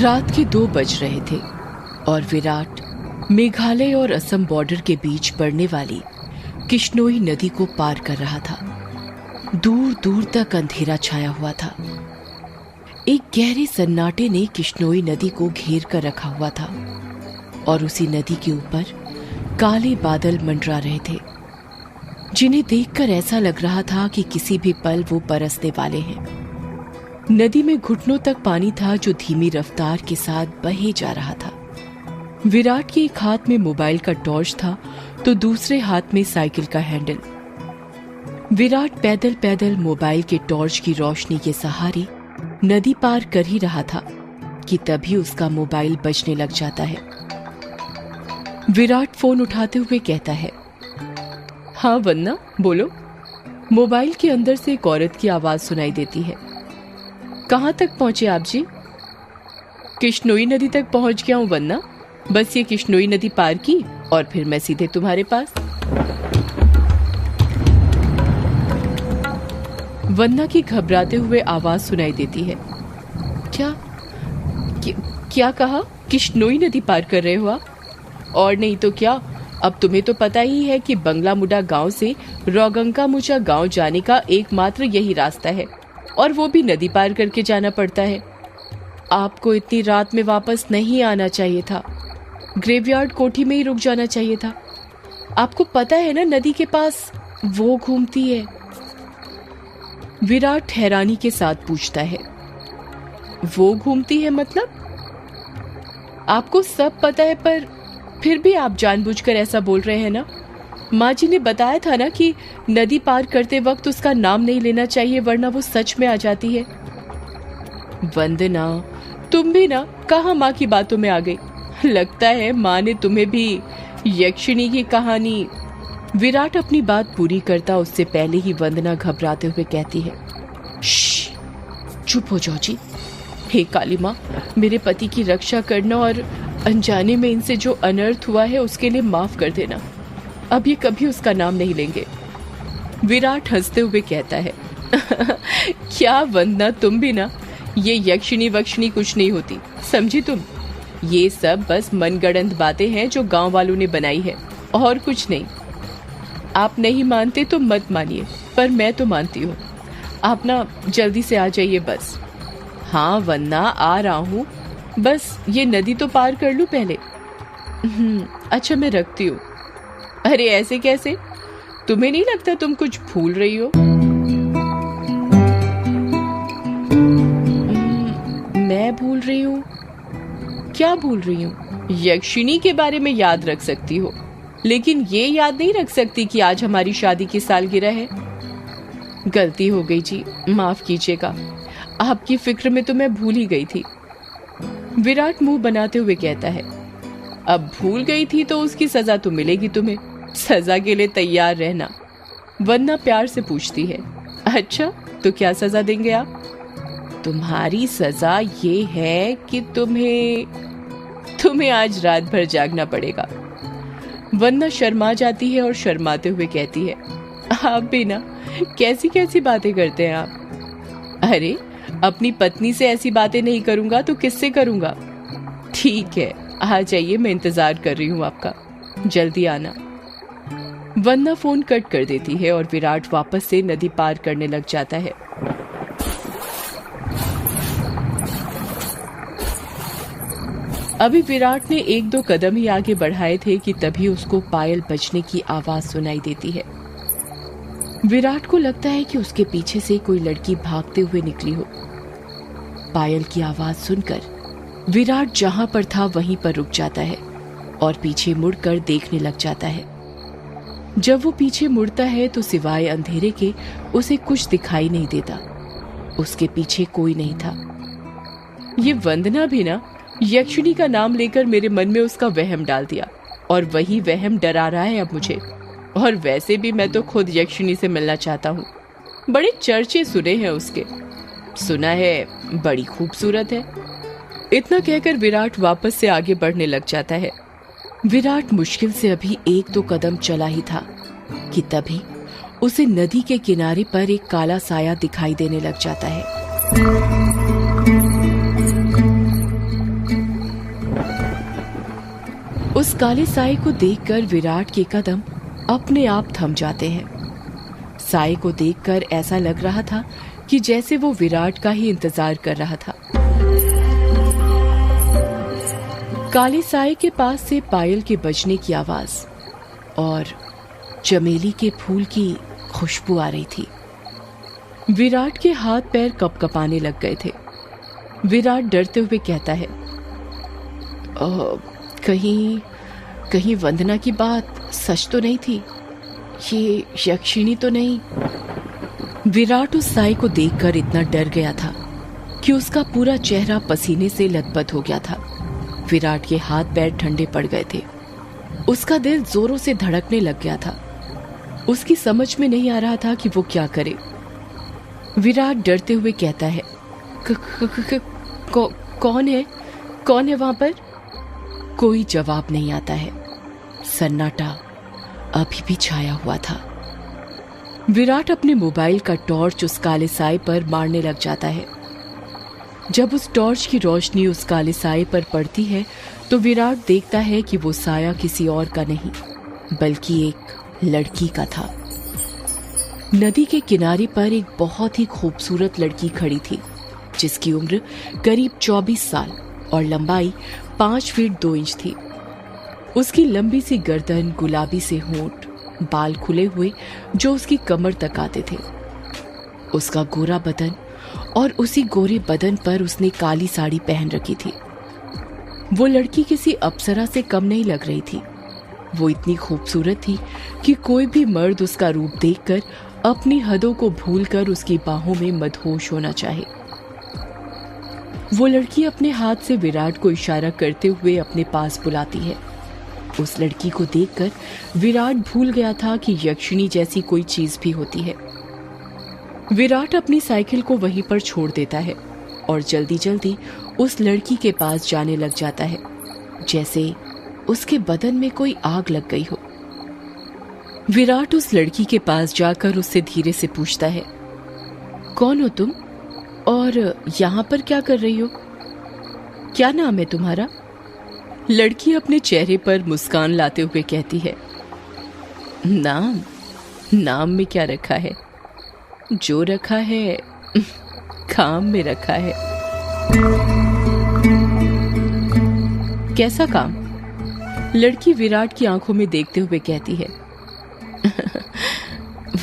रात के 2 बज रहे थे और विराट मेघालय और असम बॉर्डर के बीच पड़ने वाली किश्नोई नदी को पार कर रहा था। दूर दूर तक अंधेरा छाया हुआ था। एक गहरे सन्नाटे ने किश्नोई नदी को घेर कर रखा हुआ था और उसी नदी के ऊपर काले बादल मंडरा रहे थे, जिन्हें देखकर ऐसा लग रहा था कि किसी भी पल वो बरसने वाले हैं। नदी में घुटनों तक पानी था जो धीमी रफ्तार के साथ बहे जा रहा था। विराट के एक हाथ में मोबाइल का टॉर्च था तो दूसरे हाथ में साइकिल का हैंडल। विराट पैदल पैदल मोबाइल के टॉर्च की रोशनी के सहारे नदी पार कर ही रहा था कि तभी उसका मोबाइल बजने लग जाता है। विराट फोन उठाते हुए कहता है, हाँ वन्ना बोलो। मोबाइल के अंदर से एक औरत की आवाज सुनाई देती है। कहाँ तक पहुंचे आप जी? किश्नोई नदी तक पहुंच गया हूं वन्ना। बस ये किश्नोई नदी पार की और फिर मैं सीधे तुम्हारे पास। वन्ना की घबराते हुए आवाज सुनाई देती है। क्या कहा? किश्नोई नदी पार कर रहे हो आप? और नहीं तो क्या, अब तुम्हें तो पता ही है कि बंगला मुडा गांव से रोगंका मुचा गांव जाने का एकमात्र यही रास्ता है और वो भी नदी पार करके जाना पड़ता है। आपको इतनी रात में वापस नहीं आना चाहिए था। ग्रेवयार्ड कोठी में ही रुक जाना चाहिए था। आपको पता है ना नदी के पास वो घूमती है। विराट हैरानी के साथ पूछता है, वो घूमती है मतलब? आपको सब पता है पर फिर भी आप जानबूझकर ऐसा बोल रहे हैं ना। माँ जी ने बताया था ना कि नदी पार करते वक्त उसका नाम नहीं लेना चाहिए वरना वो सच में आ जाती है। वंदना, तुम भी ना कहाँ माँ की बातों में आ गई। लगता है माँ ने तुम्हें भी यक्षिणी की कहानी। विराट अपनी बात पूरी करता उससे पहले ही वंदना घबराते हुए कहती है, चुप हो जाओ जी। हे काली माँ, मेरे पति की रक्षा करना और अनजाने में इनसे जो अनर्थ हुआ है उसके लिए माफ कर देना। अब ये कभी उसका नाम नहीं लेंगे। विराट हंसते हुए कहता है, क्या वंदना, तुम भी ना। ये यक्षिणी वक्षिणी कुछ नहीं होती, समझी तुम। ये सब बस मनगढ़ंत बातें हैं जो गांव वालों ने बनाई है और कुछ नहीं। आप नहीं मानते तो मत मानिए, पर मैं तो मानती हूँ। आप ना जल्दी से आ जाइए बस। हाँ वन्ना, आ रहा हूँ, बस ये नदी तो पार कर लूं पहले। अच्छा मैं रखती हूँ। अरे ऐसे कैसे? तुम्हें नहीं लगता तुम कुछ भूल रही हो? मैं भूल रही हूँ? क्या भूल रही हूँ? यक्षिणी के बारे में याद रख सकती हो, लेकिन ये याद नहीं रख सकती कि आज हमारी शादी की सालगिरह है। गलती हो गई जी, माफ कीजिएगा। आपकी फिक्र में तो मैं भूल ही गई थी। विराट मुंह बनाते हुए कहता है, अब भूल गई थी तो उसकी सजा तो मिलेगी तुम्हें। सजा के लिए तैयार रहना। वन्ना प्यार से पूछती है, अच्छा तो क्या सजा देंगे आप? तुम्हारी सजा ये है कि तुम्हें आज रात भर जागना पड़ेगा। वन्ना शर्मा जाती है और शर्माते हुए कहती है, आप भी ना कैसी कैसी बातें करते हैं आप। अरे अपनी पत्नी से ऐसी बातें नहीं करूंगा तो किससे करूंगा। ठीक है, आ जाइए, मैं इंतजार कर रही हूँ आपका, जल्दी आना। वन्ना फोन कट कर देती है और विराट वापस से नदी पार करने लग जाता है। अभी विराट ने 1-2 कदम ही आगे बढ़ाए थे कि तभी उसको पायल बजने की आवाज सुनाई देती है। विराट को लगता है कि उसके पीछे से कोई लड़की भागते हुए निकली हो। पायल की आवाज सुनकर विराट जहां पर था वहीं पर रुक जाता है और पीछे मुड़कर देखने लग जाता है। जब वो पीछे मुड़ता है तो सिवाय अंधेरे के उसे कुछ दिखाई नहीं देता। उसके पीछे कोई नहीं था। ये वंदना भी ना यक्षिणी का नाम लेकर मेरे मन में उसका वहम डाल दिया और वही वहम डरा रहा है अब मुझे। और वैसे भी मैं तो खुद यक्षिणी से मिलना चाहता हूँ। बड़े चर्चे सुने हैं उसके, सुना है बड़ी खूबसूरत है। इतना कहकर विराट वापस से आगे बढ़ने लग जाता है। विराट मुश्किल से अभी 1-2 कदम चला ही था कि तभी उसे नदी के किनारे पर एक काला साया दिखाई देने लग जाता है। उस काले साए को देखकर विराट के कदम अपने आप थम जाते हैं। साए को देखकर ऐसा लग रहा था कि जैसे वो विराट का ही इंतजार कर रहा था। काले साए के पास से पायल के बजने की आवाज और चमेली के फूल की खुशबू आ रही थी। विराट के हाथ पैर कपकपाने लग गए थे। विराट डरते हुए कहता है, कहीं वंदना की बात सच तो नहीं थी? ये यक्षिणी तो नहीं? विराट उस साए को देखकर इतना डर गया था कि उसका पूरा चेहरा पसीने से लथपथ हो गया था। विराट के हाथ पैर ठंडे पड़ गए थे। उसका दिल जोरों से धड़कने लग गया था। उसकी समझ में नहीं आ रहा था कि वो क्या करे। विराट डरते हुए कहता है, कौन है वहां पर? कोई जवाब नहीं आता है। सन्नाटा अभी भी छाया हुआ था। विराट अपने मोबाइल का टॉर्च उस काले साए पर मारने लग जाता है। जब उस टॉर्च की रोशनी उस काले साए पर पड़ती है तो विराट देखता है कि वो साया किसी और का नहीं बल्कि एक लड़की का था। नदी के किनारे पर एक बहुत ही खूबसूरत लड़की खड़ी थी जिसकी उम्र करीब 24 साल और लंबाई 5 फीट 2 इंच थी। उसकी लंबी सी गर्दन, गुलाबी से होंठ, बाल खुले हुए जो उसकी कमर तक आते थे, उसका गोरा बदन और उसी गोरे बदन पर उसने काली साड़ी पहन रखी थी। वो लड़की किसी अप्सरा से कम नहीं लग रही थी। वो इतनी खूबसूरत थी कि कोई भी मर्द उसका रूप देखकर अपनी हदों को भूलकर उसकी बाहों में मदहोश होना चाहे। वो लड़की अपने हाथ से विराट को इशारा करते हुए अपने पास बुलाती है। उस लड़की को देखकर विराट भूल गया था कि यक्षिणी जैसी कोई चीज भी होती है। विराट अपनी साइकिल को वहीं पर छोड़ देता है और जल्दी जल्दी उस लड़की के पास जाने लग जाता है, जैसे उसके बदन में कोई आग लग गई हो। विराट उस लड़की के पास जाकर उससे धीरे से पूछता है, कौन हो तुम और यहाँ पर क्या कर रही हो? क्या नाम है तुम्हारा? लड़की अपने चेहरे पर मुस्कान लाते हुए कहती है, नाम में क्या रखा है? जो रखा है काम में रखा है। कैसा काम? लड़की विराट की आंखों में देखते हुए कहती है,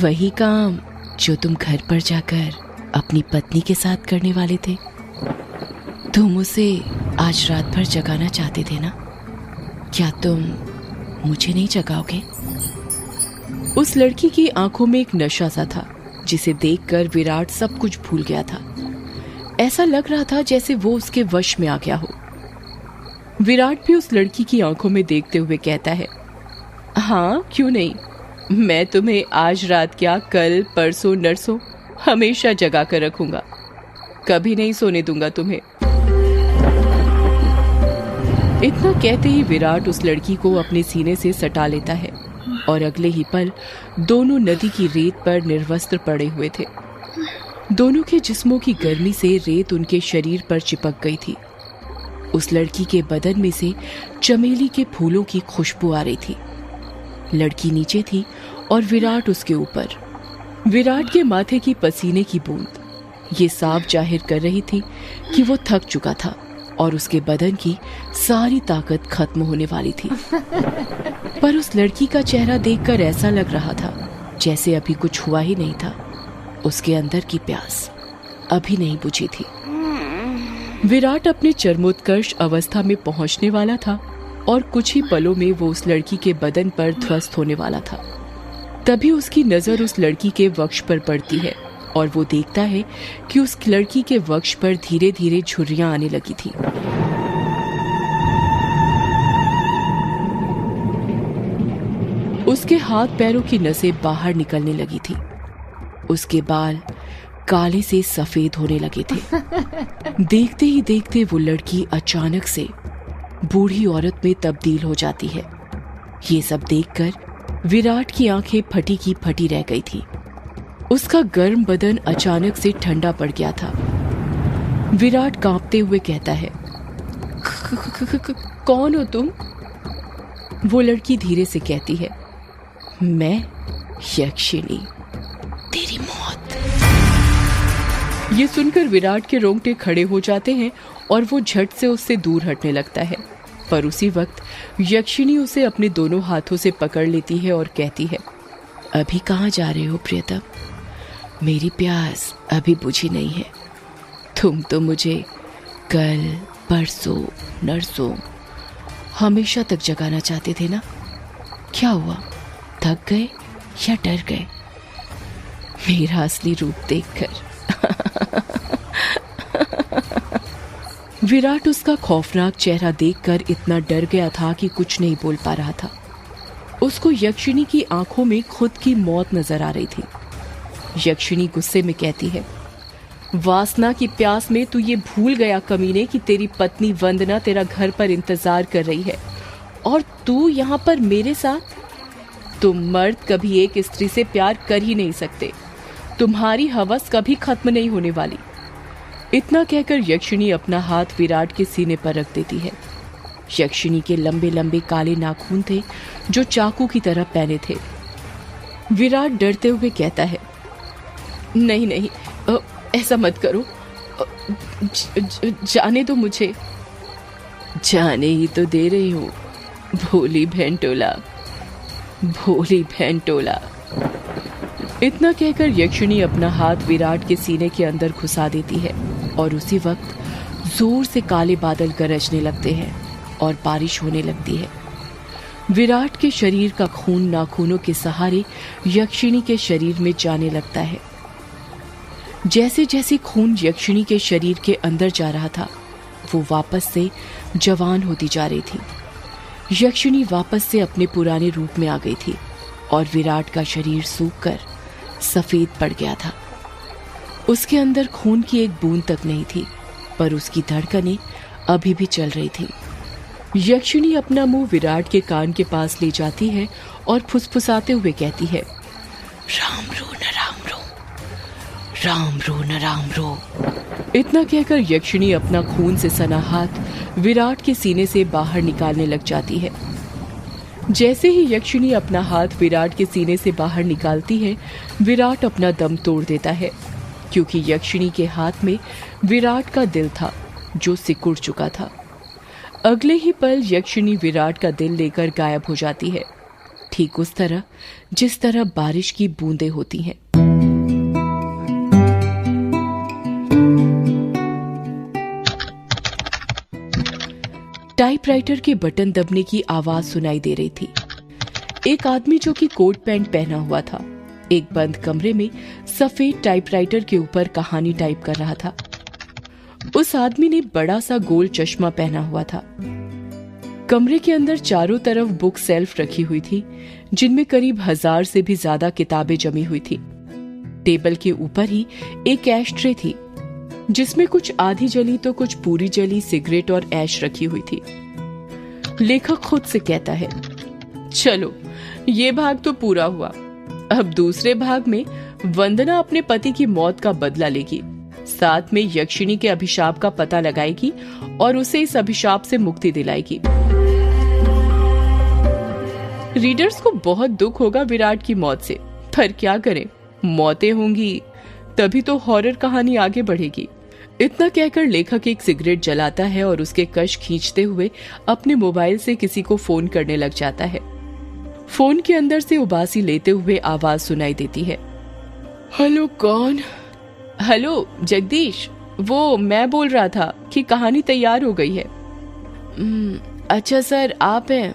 वही काम जो तुम घर पर जाकर अपनी पत्नी के साथ करने वाले थे। तुम उसे आज रात भर जगाना चाहते थे ना? क्या तुम मुझे नहीं जगाओगे? उस लड़की की आंखों में एक नशा सा था जिसे देखकर विराट सब कुछ भूल गया था। ऐसा लग रहा था जैसे वो उसके वश में आ गया हो। विराट भी उस लड़की की आंखों में देखते हुए कहता है, हाँ क्यों नहीं, मैं तुम्हें आज रात क्या कल परसों नरसों हमेशा जगा कर रखूंगा, कभी नहीं सोने दूंगा तुम्हें। इतना कहते ही विराट उस लड़की को अपने सीने से सटा लेता है और अगले ही पल दोनों नदी की रेत पर निर्वस्त्र पड़े हुए थे। दोनों के जिस्मों की गर्मी से रेत उनके शरीर पर चिपक गई थी। उस लड़की के बदन में से चमेली के फूलों की खुशबू आ रही थी। लड़की नीचे थी और विराट उसके ऊपर। विराट के माथे की पसीने की बूंद ये साफ जाहिर कर रही थी कि वो थक चुका था और उसके बदन की सारी ताकत खत्म होने वाली थी। पर उस लड़की का चेहरा देखकर ऐसा लग रहा था जैसे अभी कुछ हुआ ही नहीं था। उसके अंदर की प्यास अभी नहीं बुझी थी। विराट अपने चरमोत्कर्ष अवस्था में पहुंचने वाला था और कुछ ही पलों में वो उस लड़की के बदन पर ध्वस्त होने वाला था। तभी उसकी नजर उस लड़की के वक्ष पर पड़ती है और वो देखता है कि उस लड़की के वक्ष पर धीरे धीरे झुर्रियां आने लगी थी। उसके हाथ पैरों की नसें बाहर निकलने लगी थी। उसके बाल काले से सफेद होने लगे थे। देखते ही देखते वो लड़की अचानक से बूढ़ी औरत में तब्दील हो जाती है। ये सब देखकर विराट की आंखें फटी की फटी रह गई थी। उसका गर्म बदन अचानक से ठंडा पड़ गया था। विराट कांपते हुए कहता है, कौन हो तुम? वो लड़की धीरे से कहती है, मैं यक्षिणी, तेरी मौत। ये सुनकर विराट के रोंगटे खड़े हो जाते हैं और वो झट से उससे दूर हटने लगता है। पर उसी वक्त यक्षिणी उसे अपने दोनों हाथों से पकड़ लेती है और कहती है, अभी कहाँ जा रहे हो प्रियतम? मेरी प्यास अभी बुझी नहीं है। तुम तो मुझे कल, परसों, नरसों हमेशा तक जगाना चाहते थे ना? क्या हुआ, थक गए या डर गए मेरा असली रूप देखकर? विराट उसका खौफनाक चेहरा देखकर इतना डर गया था कि कुछ नहीं बोल पा रहा था। उसको यक्षिणी की आंखों में खुद की मौत नजर आ रही थी। यक्षिणी गुस्से में कहती है, वासना की प्यास में तू ये भूल गया कमीने कि तेरी पत्नी वंदना तेरा घर पर इंतजार कर रही है और तू यहाँ पर मेरे साथ? तुम मर्द कभी एक स्त्री से प्यार कर ही नहीं सकते। तुम्हारी हवस कभी खत्म नहीं होने वाली। इतना कहकर यक्षिणी अपना हाथ विराट के सीने पर रख देती है। यक्षिणी के लंबे लंबे काले नाखून थे जो चाकू की तरह पहने थे। विराट डरते हुए कहता है, नहीं नहीं, ऐसा मत करो, जाने दो मुझे। जाने ही तो दे रही हूं, भोली भेंटोला, भोली भेंटोला। इतना कहकर यक्षिणी अपना हाथ विराट के सीने के अंदर घुसा देती है और उसी वक्त जोर से काले बादल गरजने लगते हैं और बारिश होने लगती है। विराट के शरीर का खून नाखूनों के सहारे यक्षिणी के शरीर में जाने लगता है। जैसे जैसे खून यक्षिणी के शरीर के अंदर जा रहा था, वो वापस से जवान होती जा रही थी। यक्षिणी वापस से अपने पुराने रूप में आ गई थी और विराट का शरीर सूखकर सफेद पड़ गया था। उसके अंदर खून की एक बूंद तक नहीं थी, पर उसकी धड़कनें अभी भी चल रही थी। यक्षिणी अपना मुंह विराट के कान के पास ले जाती है और फुसफुसाते हुए कहती है, राम रो न राम रो, राम रो न राम रो। इतना कहकर यक्षिणी अपना खून से सना हाथ विराट के सीने से बाहर निकालने लग जाती है। जैसे ही यक्षिणी अपना हाथ विराट के सीने से बाहर निकालती है, विराट अपना दम तोड़ देता है, क्योंकि यक्षिणी के हाथ में विराट का दिल था जो सिकुड़ चुका था। अगले ही पल यक्षिणी विराट का दिल लेकर गायब हो जाती है, ठीक उस तरह जिस तरह बारिश की बूंदें होती हैं। टाइपराइटर के बटन दबने की आवाज सुनाई दे रही थी। एक आदमी जो कि कोट पैंट पहना हुआ था, एक बंद कमरे में सफेद टाइपराइटर के ऊपर कहानी टाइप कर रहा था। उस आदमी ने बड़ा सा गोल चश्मा पहना हुआ था। कमरे के अंदर चारों तरफ बुक सेल्फ रखी हुई थी, जिनमें करीब 1000 से भी ज्यादा किताबें जमी हुई थी। टेबल के ऊपर ही एक ऐश ट्रे थी, जिसमें कुछ आधी जली तो कुछ पूरी जली सिगरेट और ऐश रखी हुई थी। लेखक खुद से कहता है, चलो ये भाग तो पूरा हुआ। अब दूसरे भाग में वंदना अपने पति की मौत का बदला लेगी, साथ में यक्षिणी के अभिशाप का पता लगाएगी और उसे इस अभिशाप से मुक्ति दिलाएगी। रीडर्स को बहुत दुख होगा विराट की मौत से, पर क्या करें, मौतें होंगी तभी तो हॉरर कहानी आगे बढ़ेगी। इतना कहकर लेखक एक सिगरेट जलाता है और उसके कश खींचते हुए अपने मोबाइल से किसी को फोन करने लग जाता है। फोन के अंदर से उबासी लेते हुए आवाज सुनाई देती है, हेलो कौन? हेलो जगदीश, वो मैं बोल रहा था कि कहानी तैयार हो गई है। अच्छा सर, आप हैं?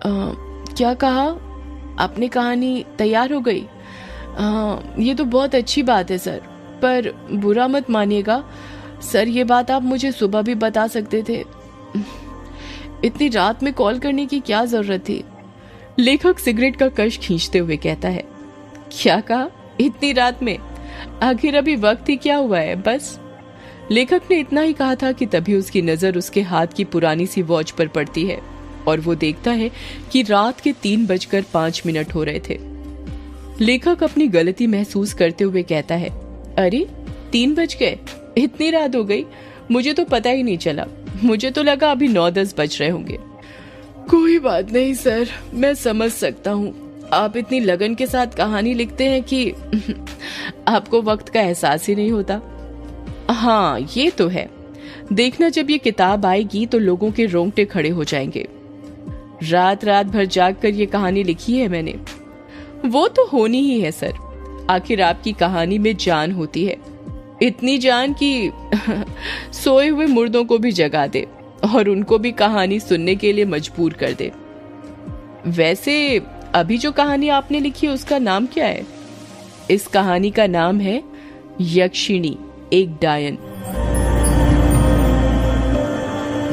क्या कहा आपने? कहानी तैयार हो गई? ये तो बहुत अच्छी बात है सर, पर बुरा मत मानिएगा सर, ये बात आप मुझे सुबह भी बता सकते थे। इतनी रात में कॉल करने की क्या जरूरत थी? लेखक सिगरेट का कश खींचते हुए कहता है, क्या कहा इतनी रात में? आखिर अभी वक्त ही क्या हुआ है? बस। लेखक ने इतना ही कहा था कि तभी उसकी नजर उसके हाथ की पुरानी सी वॉच पर पड़ती है और वो देखता है कि रात के 3:05 हो रहे थे। लेखक अपनी गलती महसूस करते हुए कहता है, अरे 3 बज गए? इतनी रात हो गई, मुझे तो पता ही नहीं चला। मुझे तो लगा अभी 9-10 बज रहे होंगे। कोई बात नहीं सर, मैं समझ सकता हूँ। आप इतनी लगन के साथ कहानी लिखते हैं कि आपको वक्त का एहसास ही नहीं होता। हाँ ये तो है, देखना जब ये किताब आएगी तो लोगों के रोंगटे खड़े हो जाएंगे। रात रात भर जाग कर ये कहानी लिखी है मैंने। वो तो होनी ही है सर, आखिर आपकी कहानी में जान होती है, इतनी जान कि सोए हुए मुर्दों को भी जगा दे और उनको भी कहानी सुनने के लिए मजबूर कर दे। वैसे अभी जो कहानी आपने लिखी है उसका नाम क्या है? इस कहानी का नाम है यक्षिणी एक डायन।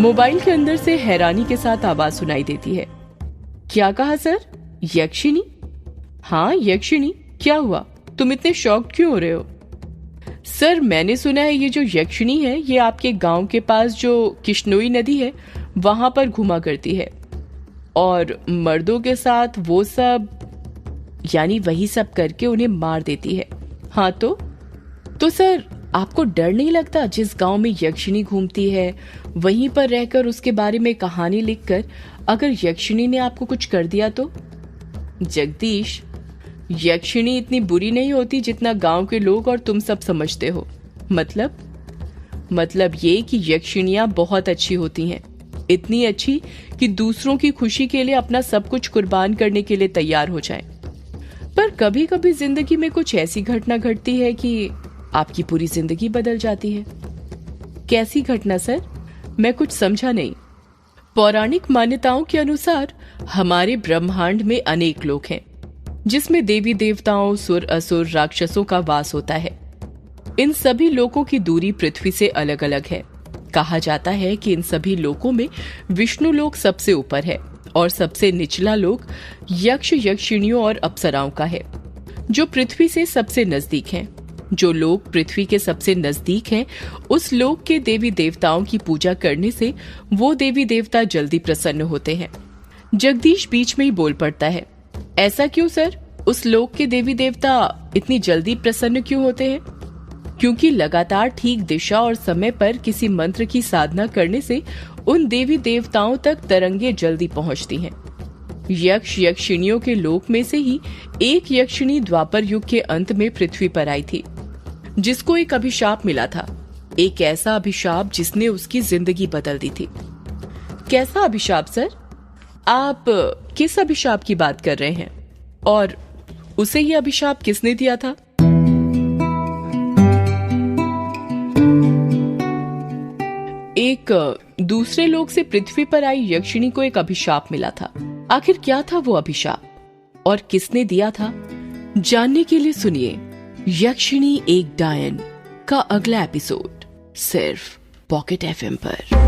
मोबाइल के अंदर से हैरानी के साथ आवाज सुनाई देती है। क्या कहा सर? यक्षिणी? हाँ यक्षिणी, क्या हुआ, तुम इतने शॉक्ड क्यों हो रहे हो? सर मैंने सुना है ये जो यक्षिणी है ये आपके गांव के पास जो किश्नोई नदी है वहां पर घुमा करती है और मर्दों के साथ वो सब, यानी वही सब करके उन्हें मार देती है। हाँ तो सर आपको डर नहीं लगता जिस गांव में यक्षिणी घूमती है वहीं पर रहकर उसके बारे में कहानी लिखकर अगर यक्षिणी ने आपको कुछ कर दिया तो? जगदीश, यक्षिणी इतनी बुरी नहीं होती जितना गांव के लोग और तुम सब समझते हो। मतलब ये कि यक्षिणियां बहुत अच्छी होती हैं, इतनी अच्छी कि दूसरों की खुशी के लिए अपना सब कुछ कुर्बान करने के लिए तैयार हो जाएं। पर कभी कभी जिंदगी में कुछ ऐसी घटना घटती है कि आपकी पूरी जिंदगी बदल जाती है। कैसी घटना सर? मैं कुछ समझा नहीं। पौराणिक मान्यताओं के अनुसार हमारे ब्रह्मांड में अनेक लोक हैं जिसमें देवी देवताओं, सुर असुर, राक्षसों का वास होता है। इन सभी लोकों की दूरी पृथ्वी से अलग अलग है। कहा जाता है कि इन सभी लोकों में विष्णु लोक सबसे ऊपर है और सबसे निचला लोक यक्ष, यक्षिणियों और अप्सराओं का है जो पृथ्वी से सबसे नजदीक हैं। जो लोग पृथ्वी के सबसे नजदीक हैं उस लोक के देवी देवताओं की पूजा करने से वो देवी देवता जल्दी प्रसन्न होते हैं। जगदीश बीच में ही बोल पड़ता है, ऐसा क्यों सर? उस लोक के देवी देवता इतनी जल्दी प्रसन्न क्यों होते हैं? क्योंकि लगातार ठीक दिशा और समय पर किसी मंत्र की साधना करने से उन देवी देवताओं तक तरंगे जल्दी पहुंचती हैं। यक्ष यक्षिणियों के लोक में से ही एक यक्षिणी द्वापर युग के अंत में पृथ्वी पर आई थी जिसको एक अभिशाप मिला था, एक ऐसा अभिशाप जिसने उसकी जिंदगी बदल दी थी। कैसा अभिशाप सर? आप किस अभिशाप की बात कर रहे हैं और उसे ये अभिशाप किसने दिया था? एक दूसरे लोक से पृथ्वी पर आई यक्षिणी को एक अभिशाप मिला था। आखिर क्या था वो अभिशाप और किसने दिया था? जानने के लिए सुनिए यक्षिणी एक डायन का अगला एपिसोड सिर्फ पॉकेट एफएम पर।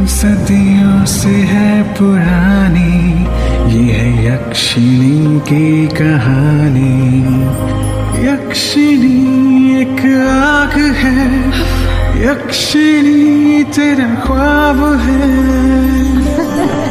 सदियों से है पुरानी ये है यक्षिणी की कहानी। यक्षिणी एक आग है, यक्षिणी तेरा ख्वाब है।